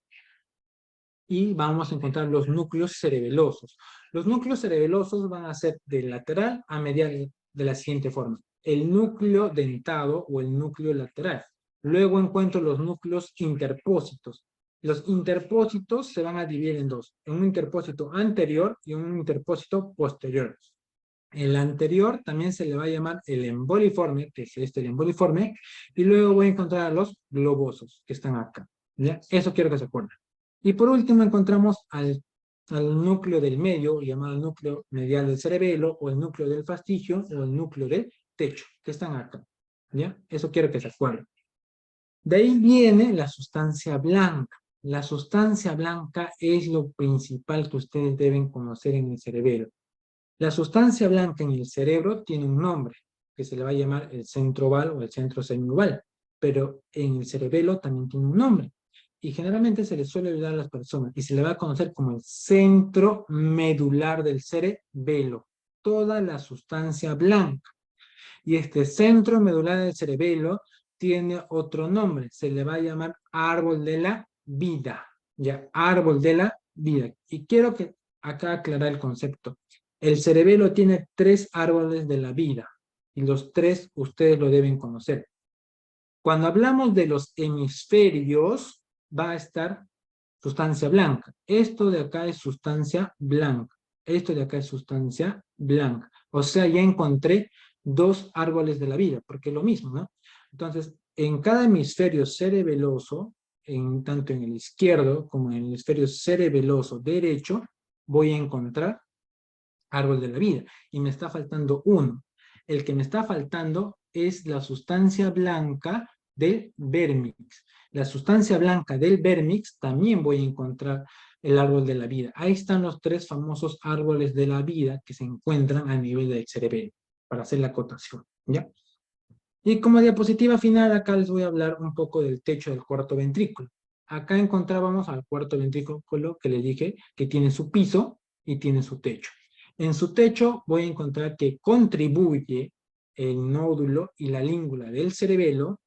[SPEAKER 1] y vamos a encontrar los núcleos cerebelosos. Los núcleos cerebelosos van a ser de lateral a medial de la siguiente forma. El núcleo dentado o el núcleo lateral. Luego encuentro los núcleos interpósitos. Los interpósitos se van a dividir en dos. En un interpósito anterior y un interpósito posterior. El anterior también se le va a llamar el emboliforme, que es el emboliforme, y luego voy a encontrar a los globosos, que están acá. ¿Ya? Eso quiero que se acuerden. Y por último encontramos al núcleo del medio, llamado el núcleo medial del cerebelo, o el núcleo del fastigio, o el núcleo del techo, que están acá. ¿Ya? Eso quiero que se acuerden. De ahí viene la sustancia blanca. La sustancia blanca es lo principal que ustedes deben conocer en el cerebelo. La sustancia blanca en el cerebro tiene un nombre, que se le va a llamar el centro oval o el centro semioval, pero en el cerebelo también tiene un nombre. Y generalmente se le suele olvidar a las personas y se le va a conocer como el centro medular del cerebelo, toda la sustancia blanca. Y este centro medular del cerebelo tiene otro nombre, se le va a llamar árbol de la vida, ya, árbol de la vida. Y quiero que acá aclarar el concepto. El cerebelo tiene 3 árboles de la vida, y los 3 ustedes lo deben conocer. Cuando hablamos de los hemisferios, va a estar sustancia blanca. Esto de acá es sustancia blanca. Esto de acá es sustancia blanca. O sea, ya encontré 2 árboles de la vida, porque es lo mismo, ¿no? Entonces, en cada hemisferio cerebeloso, tanto en el izquierdo como en el hemisferio cerebeloso derecho, voy a encontrar árbol de la vida. Y me está faltando uno. El que me está faltando es la sustancia blanca del vérmix. La sustancia blanca del vérmix también voy a encontrar el árbol de la vida. Ahí están los 3 famosos árboles de la vida que se encuentran a nivel del cerebelo, para hacer la acotación, ¿ya? Y como diapositiva final, acá les voy a hablar un poco del techo del cuarto ventrículo. Acá encontrábamos al cuarto ventrículo que les dije que tiene su piso y tiene su techo. En su techo voy a encontrar que contribuye el nódulo y la língula del cerebelo,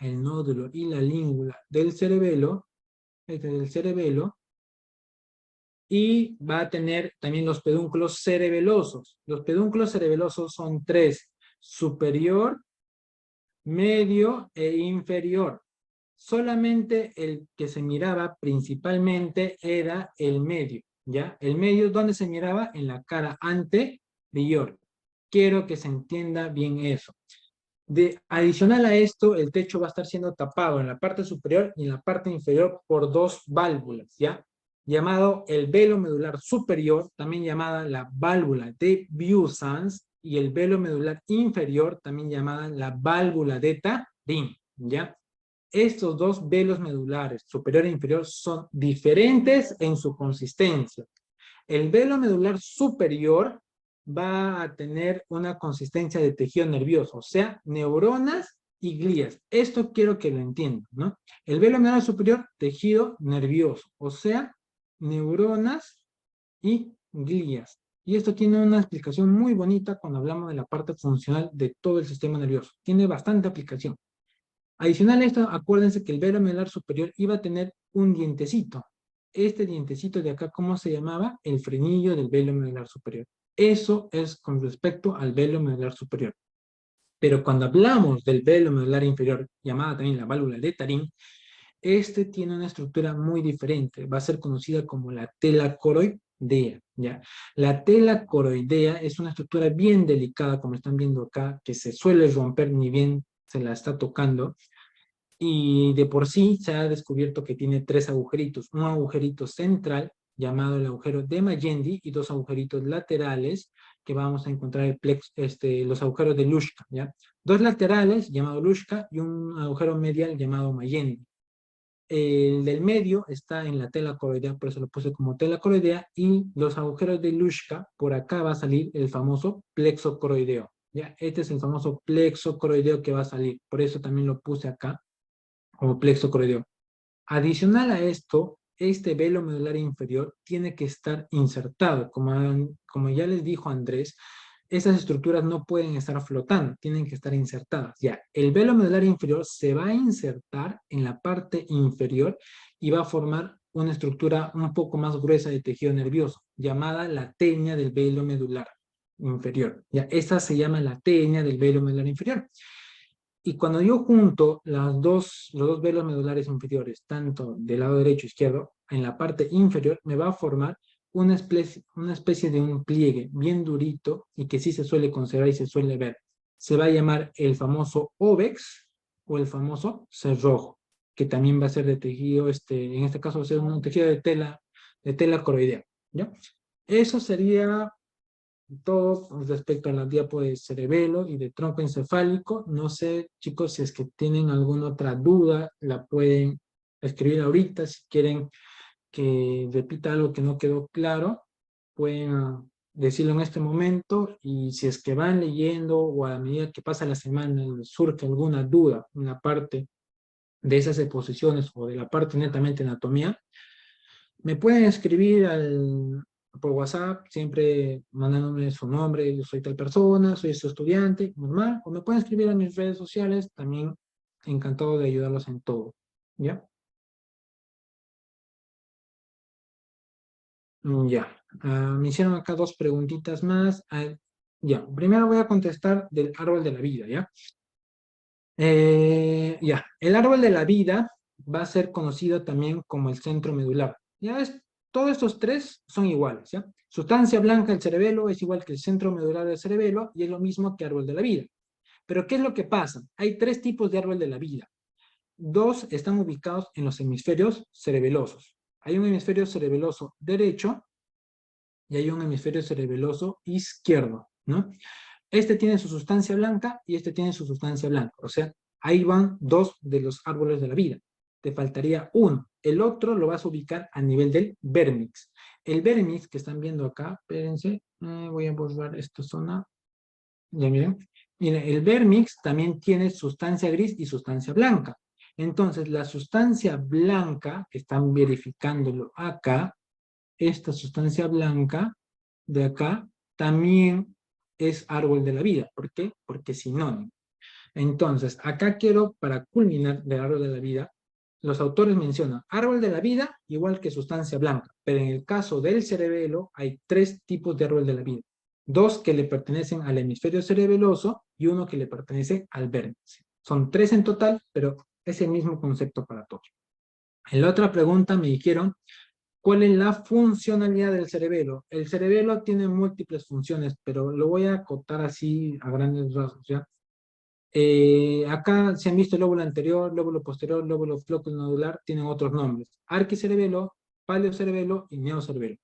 [SPEAKER 1] el nódulo y la língula del cerebelo, y va a tener también los pedúnculos cerebelosos. Los pedúnculos cerebelosos son 3, superior, medio e inferior. Solamente el que se miraba principalmente era el medio, ¿ya? El medio, ¿dónde se miraba? En la cara anterior. Quiero que se entienda bien eso. Adicional a esto, el techo va a estar siendo tapado en la parte superior y en la parte inferior por 2 válvulas, ¿ya? Llamado el velo medular superior, también llamada la válvula de Biusans, y el velo medular inferior, también llamada la válvula de Tarim, ¿ya? Estos 2 velos medulares, superior e inferior, son diferentes en su consistencia. El velo medular superior va a tener una consistencia de tejido nervioso, o sea, neuronas y glías. Esto quiero que lo entiendan, ¿no? El velo medular superior, tejido nervioso, o sea, neuronas y glías. Y esto tiene una explicación muy bonita cuando hablamos de la parte funcional de todo el sistema nervioso. Tiene bastante aplicación. Adicional a esto, acuérdense que el velo medular superior iba a tener un dientecito. Este dientecito de acá, ¿cómo se llamaba? El frenillo del velo medular superior. Eso es con respecto al velo medular superior. Pero cuando hablamos del velo medular inferior, llamada también la válvula de Tarim, este tiene una estructura muy diferente. Va a ser conocida como la tela coroidea, ¿ya? La tela coroidea es una estructura bien delicada, como están viendo acá, que se suele romper ni bien se la está tocando. Y de por sí se ha descubierto que tiene 3 agujeritos. Un agujerito central, llamado el agujero de Magendie, y 2 agujeritos laterales, que vamos a encontrar los agujeros de Luschka, ¿ya? 2 laterales, llamado Luschka, y un agujero medial, llamado Magendie. El del medio está en la tela coroidea, por eso lo puse como tela coroidea, y los agujeros de Luschka, por acá va a salir el famoso plexo coroideo, ¿ya? Este es el famoso plexo coroideo que va a salir, por eso también lo puse acá como plexo coroideo. Adicional a esto, este velo medular inferior tiene que estar insertado. Como ya les dijo Andrés, estas estructuras no pueden estar flotando, tienen que estar insertadas. Ya, el velo medular inferior se va a insertar en la parte inferior y va a formar una estructura un poco más gruesa de tejido nervioso, llamada la ténia del velo medular inferior. Ya, esta se llama la ténia del velo medular inferior. Y cuando yo junto los dos velos medulares inferiores, tanto del lado derecho e izquierdo, en la parte inferior me va a formar una especie de un pliegue bien durito y que sí se suele conservar y se suele ver. Se va a llamar el famoso óvex o el famoso cerrojo, que también va a ser de tejido, en este caso va a ser un tejido de tela coroidea, ¿ya? Eso sería todo respecto a la diapo de cerebelo y de tronco encefálico. No sé, chicos, si es que tienen alguna otra duda, la pueden escribir ahorita. Si quieren que repita algo que no quedó claro, pueden decirlo en este momento, y si es que van leyendo o a la medida que pasa la semana les surge alguna duda, una parte de esas exposiciones o de la parte netamente anatomía, me pueden escribir por WhatsApp, siempre mandándome su nombre: yo soy tal persona, soy su estudiante, normal, o me pueden escribir a mis redes sociales, también encantado de ayudarlos en todo, ¿ya? Ya. Me hicieron acá 2 preguntitas más. Ya, primero voy a contestar del árbol de la vida, ¿ya? Ya, el árbol de la vida va a ser conocido también como el centro medular. Ya ves, todos estos 3 son iguales, ¿ya? Sustancia blanca del cerebelo es igual que el centro medular del cerebelo y es lo mismo que árbol de la vida. Pero ¿qué es lo que pasa? Hay 3 tipos de árbol de la vida. 2 están ubicados en los hemisferios cerebelosos. Hay un hemisferio cerebeloso derecho y hay un hemisferio cerebeloso izquierdo, ¿no? Este tiene su sustancia blanca y este tiene su sustancia blanca. O sea, ahí van 2 de los árboles de la vida. Te faltaría uno. El otro lo vas a ubicar a nivel del vérmix. El vérmix que están viendo acá, espérense, voy a borrar esta zona. Ya miren. Miren, el vérmix también tiene sustancia gris y sustancia blanca. Entonces, la sustancia blanca, que están verificándolo acá, esta sustancia blanca de acá también es árbol de la vida. ¿Por qué? Porque es sinónimo. Entonces, acá quiero, para culminar del árbol de la vida, los autores mencionan árbol de la vida igual que sustancia blanca, pero en el caso del cerebelo hay 3 tipos de árbol de la vida. 2 que le pertenecen al hemisferio cerebeloso y 1 que le pertenece al vértice. Son 3 en total, pero es el mismo concepto para todos. En la otra pregunta me dijeron, ¿cuál es la funcionalidad del cerebelo? El cerebelo tiene múltiples funciones, pero lo voy a acotar así a grandes rasgos, ¿ya? Acá se han visto el lóbulo anterior, lóbulo posterior, lóbulo floculonodular, tienen otros nombres: arquicerebelo, paleocerebelo y neocerebelo.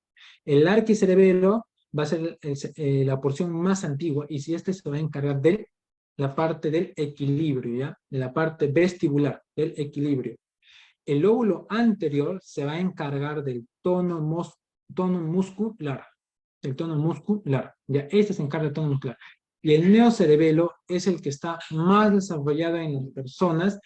[SPEAKER 1] El arquicerebelo va a ser la porción más antigua, y si este se va a encargar de la parte del equilibrio, ¿ya? De la parte vestibular, del equilibrio. El lóbulo anterior se va a encargar del tono muscular, ¿ya? Este se encarga del tono muscular. Y el neocerebelo es el que está más desarrollado en las personas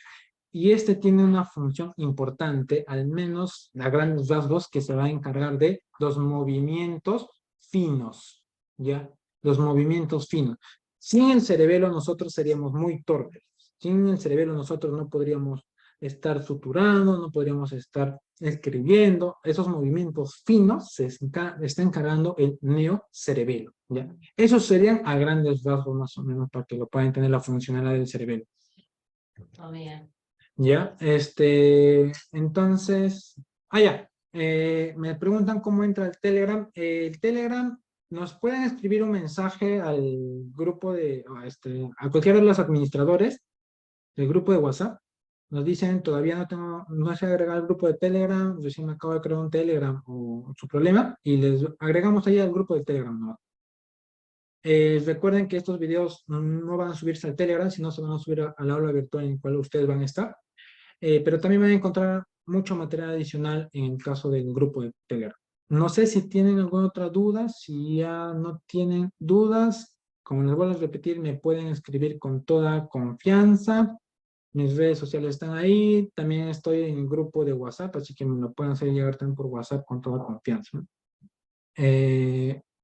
[SPEAKER 1] y este tiene una función importante, al menos a grandes rasgos, que se va a encargar de los movimientos finos, ¿ya? Los movimientos finos. Sin el cerebelo nosotros seríamos muy torpes. Sin el cerebelo nosotros no podríamos estar suturando, no podríamos estar escribiendo. Esos movimientos finos está encargando el neocerebelo, ¿ya? Esos serían a grandes rasgos más o menos para que lo puedan entender la funcionalidad del cerebelo.
[SPEAKER 2] Oh, bien.
[SPEAKER 1] Ya, entonces, ya, me preguntan cómo entra el Telegram. El Telegram, nos pueden escribir un mensaje al grupo a cualquiera de los administradores del grupo de WhatsApp. Nos dicen, todavía no se agrega al grupo de Telegram, recién me acabo de crear un Telegram o su problema, y les agregamos ahí al grupo de Telegram, ¿no? Recuerden que estos videos no van a subirse al Telegram, sino se van a subir al aula virtual en la cual ustedes van a estar. Pero también van a encontrar mucho material adicional en el caso del grupo de Telegram. No sé si tienen alguna otra duda. Si ya no tienen dudas, como les vuelvo a repetir, me pueden escribir con toda confianza. Mis redes sociales están ahí. También estoy en el grupo de WhatsApp, así que me lo pueden hacer llegar también por WhatsApp con toda confianza.